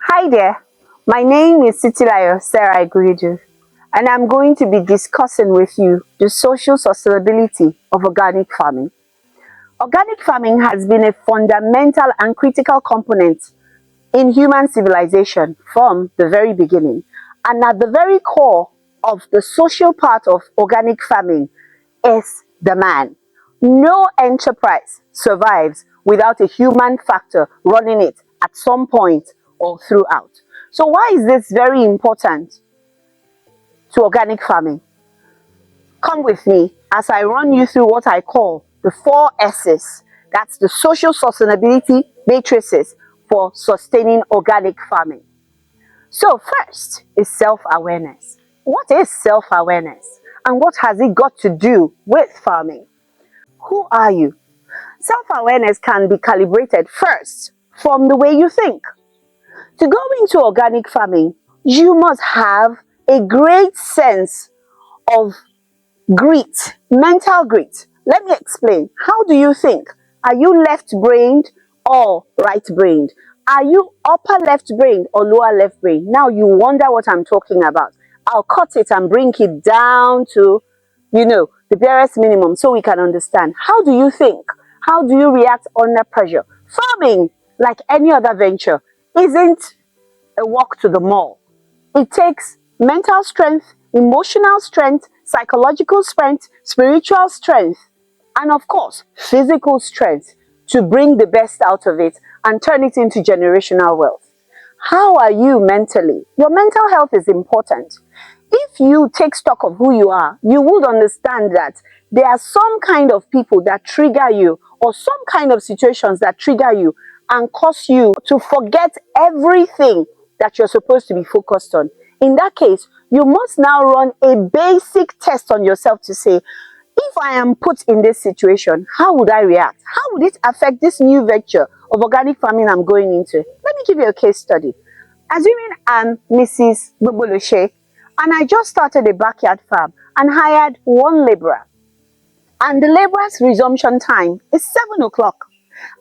Hi there, my name is Titilayo Sarah Iguidu, and I'm going to be discussing with you the social sustainability of organic farming. Organic farming has been a fundamental and critical component in human civilization from the very beginning, and at the very core of the social part of organic farming is the man. No enterprise survives without a human factor running it at some point or throughout. So why is this very important to organic farming? Come with me as I run you through what I call the 4 S's. That's the social sustainability matrices for sustaining organic farming. So first is self-awareness. What is self-awareness and what has it got to do with farming? Who are you? Self-awareness can be calibrated first from the way you think. To go into organic farming, you must have a great sense of grit, mental grit. Let me explain. How do you think? Are you left-brained or right-brained? Are you upper left-brained or lower left-brained? Now you wonder what I'm talking about. I'll cut it and bring it down to, the barest minimum so we can understand. How do you think? How do you react under pressure? Farming, like any other venture, isn't a walk to the mall. It takes mental strength, emotional strength, psychological strength, spiritual strength, and of course, physical strength to bring the best out of it and turn it into generational wealth. How are you mentally? Your mental health is important. If you take stock of who you are, you would understand that there are some kind of people that trigger you or some kind of situations that trigger you and cause you to forget everything that you're supposed to be focused on. In that case, you must now run a basic test on yourself to say, if I am put in this situation, how would I react? How would it affect this new venture of organic farming I'm going into? Let me give you a case study. Assuming I'm Mrs. Boboloshe and I just started a backyard farm and hired one laborer, and the laborer's resumption time is 7 o'clock.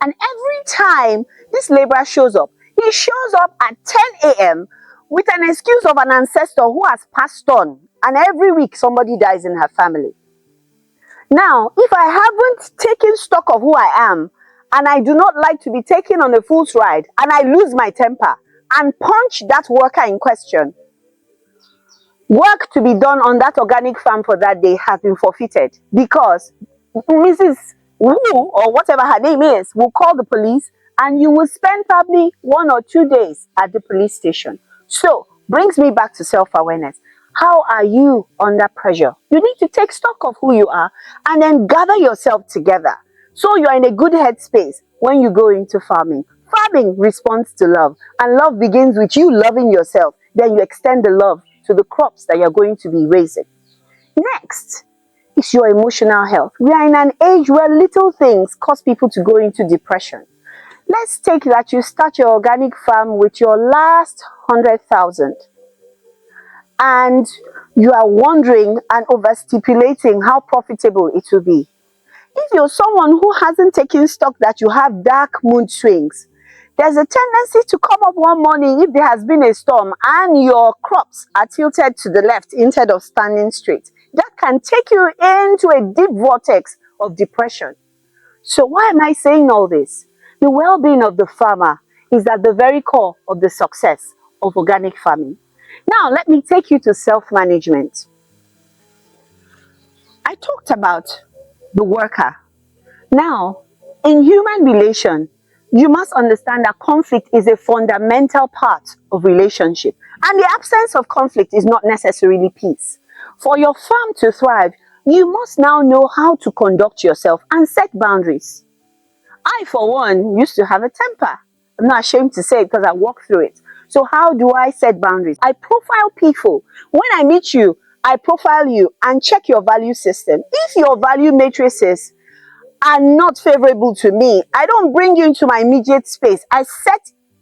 And every time this laborer shows up, he shows up at 10 a.m. with an excuse of an ancestor who has passed on, and every week somebody dies in her family. Now, if I haven't taken stock of who I am, and I do not like to be taken on a fool's ride, and I lose my temper and punch that worker in question, work to be done on that organic farm for that day has been forfeited because Mrs. Wu, or whatever her name is, will call the police and you will spend probably 1 or 2 days at the police station. So, brings me back to self-awareness. How are you under pressure? You need to take stock of who you are and then gather yourself together so you're in a good headspace when you go into farming. Farming responds to love, and love begins with you loving yourself. Then you extend the love to the crops that you're going to be raising. Next is your emotional health. We are in an age where little things cause people to go into depression. Let's take that you start your organic farm with your last 100,000 and you are wondering and overstipulating how profitable it will be. If you're someone who hasn't taken stock that you have dark mood swings, there's a tendency to come up one morning if there has been a storm and your crops are tilted to the left instead of standing straight. That can take you into a deep vortex of depression. So why am I saying all this? The well-being of the farmer is at the very core of the success of organic farming. Now, let me take you to self-management. I talked about the worker. Now, in human relation, you must understand that conflict is a fundamental part of relationship. And the absence of conflict is not necessarily peace. For your farm to thrive, you must now know how to conduct yourself and set boundaries. I, for one, used to have a temper. I'm not ashamed to say it because I walked through it. So how do I set boundaries? I profile people. When I meet you, I profile you and check your value system. If your value matrices are not favorable to me, I don't bring you into my immediate space. I set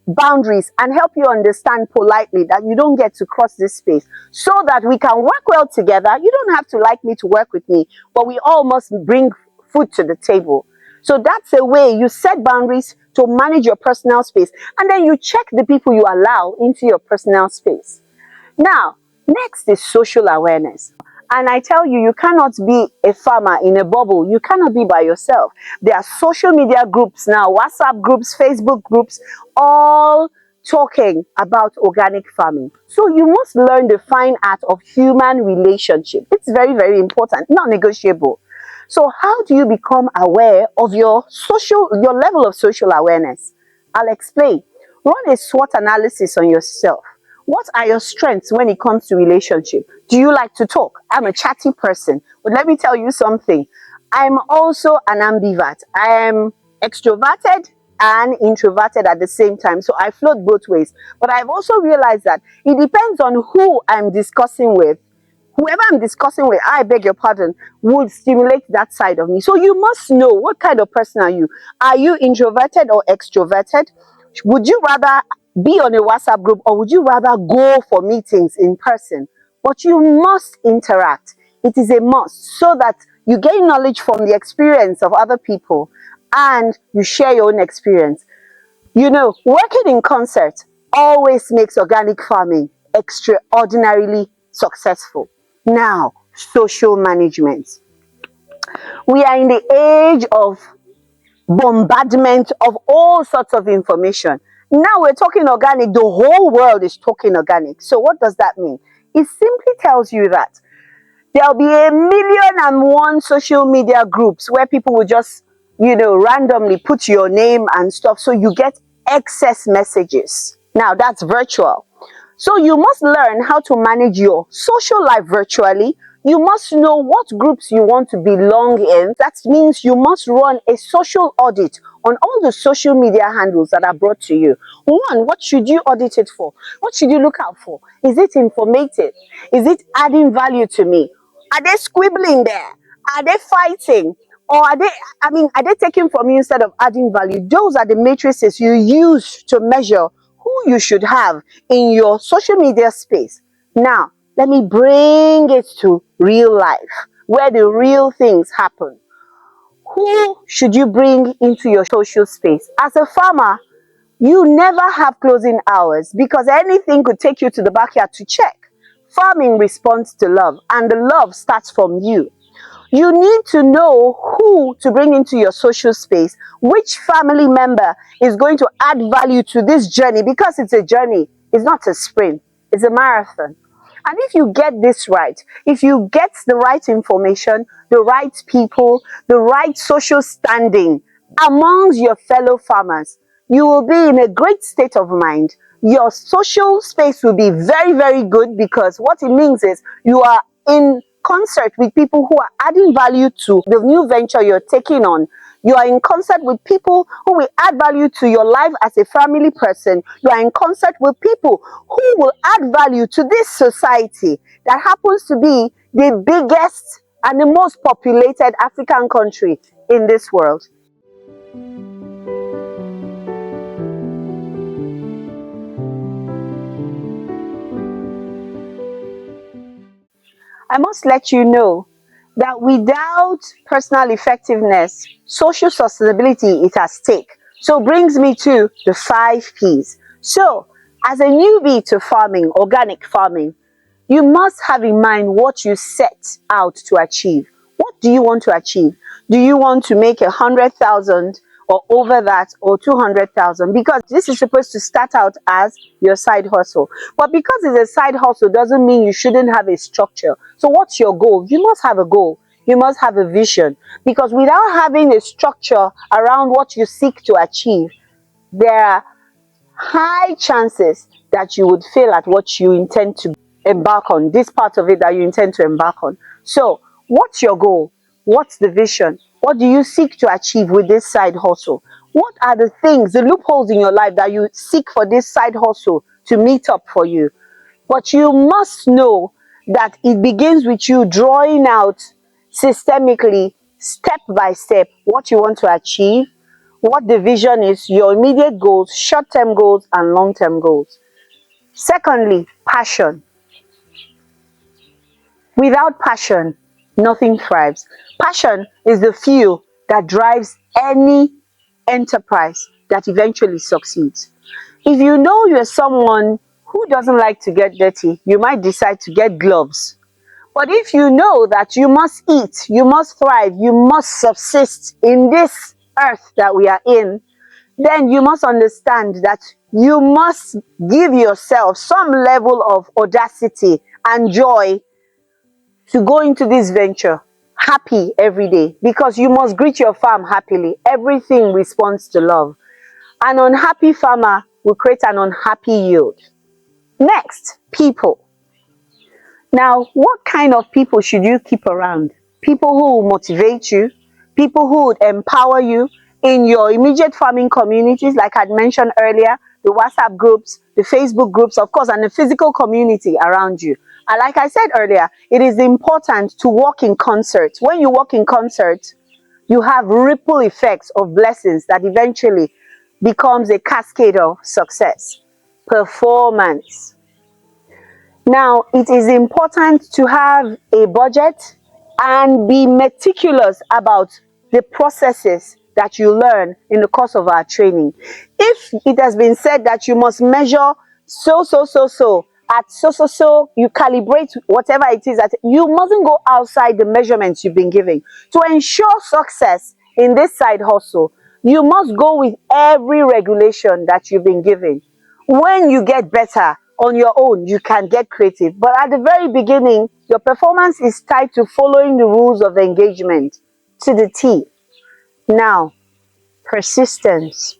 boundaries and help you understand politely that you don't get to cross this space so that we can work well together. You don't have to like me to work with me, but we all must bring food to the table. So that's a way you set boundaries to manage your personal space, and then you check the people you allow into your personal space. Now, next is social awareness. And I tell you, you cannot be a farmer in a bubble. You cannot be by yourself. There are social media groups now, WhatsApp groups, Facebook groups, all talking about organic farming. So you must learn the fine art of human relationship. It's very, very important, not negotiable. So how do you become aware of your level of social awareness? I'll explain. Run a SWOT analysis on yourself. What are your strengths when it comes to relationship? Do you like to talk? I'm a chatty person, but let me tell you something. I'm also an ambivert. I am extroverted and introverted at the same time. So I float both ways. But I've also realized that it depends on who I'm discussing with. Whoever I'm discussing with, I beg your pardon, would stimulate that side of me. So you must know, what kind of person are you? Are you introverted or extroverted? Would you rather be on a WhatsApp group, or would you rather go for meetings in person? But you must interact. It is a must, so that you gain knowledge from the experience of other people and you share your own experience. You know, working in concert always makes organic farming extraordinarily successful. Now, social management. We are in the age of bombardment of all sorts of information. Now we're talking organic, the whole world is talking organic. So what does that mean? It simply tells you that there'll be a million and one social media groups where people will just, randomly put your name and stuff, so you get excess messages. Now that's virtual. So you must learn how to manage your social life virtually. You must know what groups you want to belong in. That means you must run a social audit on all the social media handles that are brought to you. One, what should you audit it for? What should you look out for? Is it informative? Is it adding value to me? Are they squibbling there? Are they fighting? Or are they taking from you instead of adding value? Those are the matrices you use to measure who you should have in your social media space. Now, let me bring it to real life, where the real things happen. Who should you bring into your social space? As a farmer, you never have closing hours, because anything could take you to the backyard to check. Farming responds to love, and the love starts from you. You need to know who to bring into your social space, which family member is going to add value to this journey, because it's a journey, it's not a sprint, it's a marathon. And if you get this right, if you get the right information, the right people, the right social standing amongst your fellow farmers, you will be in a great state of mind. Your social space will be very, very good, because what it means is you are in concert with people who are adding value to the new venture you're taking on. You are in concert with people who will add value to your life as a family person. You are in concert with people who will add value to this society that happens to be the biggest and the most populated African country in this world. I must let you know that without personal effectiveness, social sustainability is at stake. So brings me to the 5 P's. So, as a newbie to farming, organic farming, you must have in mind what you set out to achieve. What do you want to achieve? Do you want to make 100,000 or over that, or 200,000? Because this is supposed to start out as your side hustle. But because it's a side hustle doesn't mean you shouldn't have a structure. So what's your goal? You must have a goal. You must have a vision. Because without having a structure around what you seek to achieve, there are high chances that you would fail at what you intend to embark on, this part of it that you intend to embark on. So what's your goal? What's the vision? What do you seek to achieve with this side hustle? What are the things, the loopholes in your life that you seek for this side hustle to meet up for you? But you must know that it begins with you drawing out systemically, step by step, what you want to achieve, what the vision is, your immediate goals, short-term goals, and long-term goals. Secondly, passion. Without passion, nothing thrives. Passion is the fuel that drives any enterprise that eventually succeeds. If you know you're someone who doesn't like to get dirty, you might decide to get gloves. But if you know that you must eat, you must thrive, you must subsist in this earth that we are in, then you must understand that you must give yourself some level of audacity and joy to go into this venture happy every day, because you must greet your farm happily. Everything responds to love. An unhappy farmer will create an unhappy yield. Next, people. Now, what kind of people should you keep around? People who will motivate you, people who would empower you in your immediate farming communities, like I'd mentioned earlier, the WhatsApp groups, the Facebook groups, of course, and the physical community around you. And like I said earlier, it is important to work in concert. When you work in concert, you have ripple effects of blessings that eventually becomes a cascade of success. Performance. Now, it is important to have a budget and be meticulous about the processes that you learn in the course of our training. If it has been said that you must measure so at so, you calibrate whatever it is, that you mustn't go outside the measurements you've been given. To ensure success in this side hustle, you must go with every regulation that you've been given. When you get better on your own, you can get creative. But at the very beginning, your performance is tied to following the rules of engagement to the T. Now, persistence.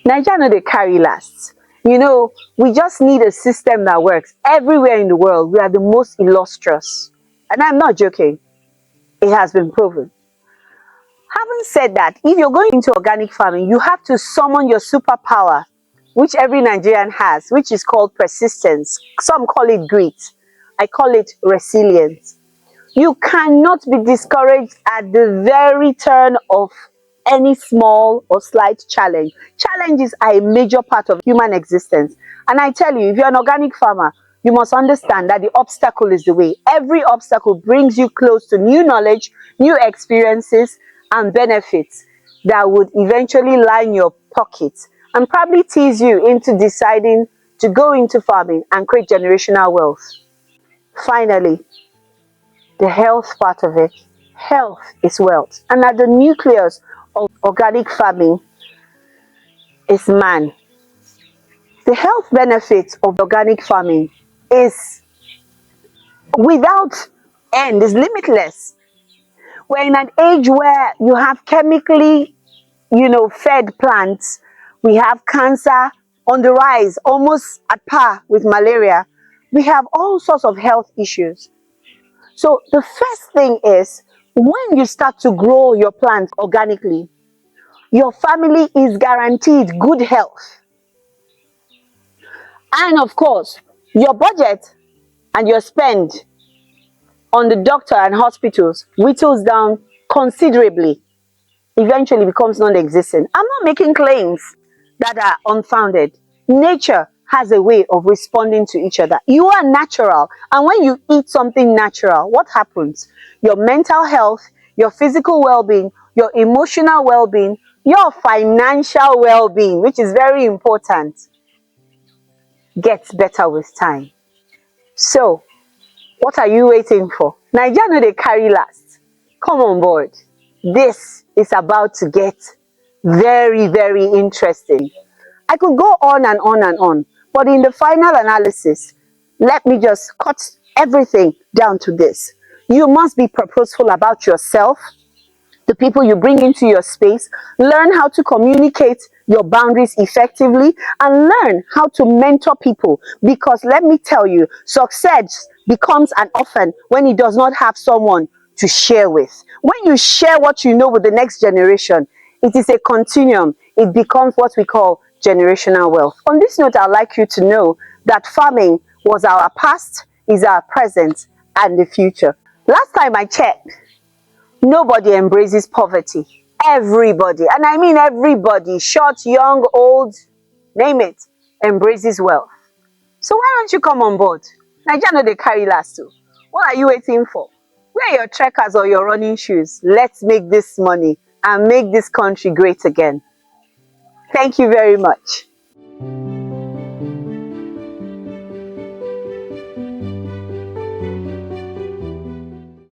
Naija no dey carry last. You know, we just need a system that works. Everywhere in the world, we are the most illustrious. And I'm not joking. It has been proven. Having said that, if you're going into organic farming, you have to summon your superpower, which every Nigerian has, which is called persistence. Some call it grit. I call it resilience. You cannot be discouraged at the very turn of any small or slight challenge. Challenges are a major part of human existence. And I tell you, if you're an organic farmer, you must understand that the obstacle is the way. Every obstacle brings you close to new knowledge, new experiences, and benefits that would eventually line your pockets and probably tease you into deciding to go into farming and create generational wealth. Finally, the health part of it. Health is wealth. And at the nucleus of organic farming is man. The health benefits of organic farming is without end, is limitless. We're in an age where you have chemically, fed plants. We have cancer on the rise, almost at par with malaria. We have all sorts of health issues. So the first thing is, when you start to grow your plants organically, your family is guaranteed good health. And of course, your budget and your spend on the doctor and hospitals whittles down considerably, eventually becomes non-existent. I'm not making claims that are unfounded. Nature has a way of responding to each other. You are natural, and when you eat something natural, what happens? Your mental health, your physical well-being, your emotional well-being, your financial well-being, which is very important, gets better with time. So, what are you waiting for? Naija no dey carry last. Come on board. This is about to get very, very interesting. I could go on and on and on, but in the final analysis, let me just cut everything down to this. You must be purposeful about yourself, the people you bring into your space, learn how to communicate your boundaries effectively, and learn how to mentor people. Because let me tell you, success becomes an orphan when it does not have someone to share with. When you share what you know with the next generation, it is a continuum. It becomes what we call generational wealth. On this note, I'd like you to know that farming was our past, is our present, and the future. Last time I checked, nobody embraces poverty. Everybody, and I mean everybody, short, young, old, name it, embraces wealth. So why don't you come on board? Naija no dey carry last too. What are you waiting for? Wear your trekkers or your running shoes. Let's make this money and make this country great again. Thank you very much.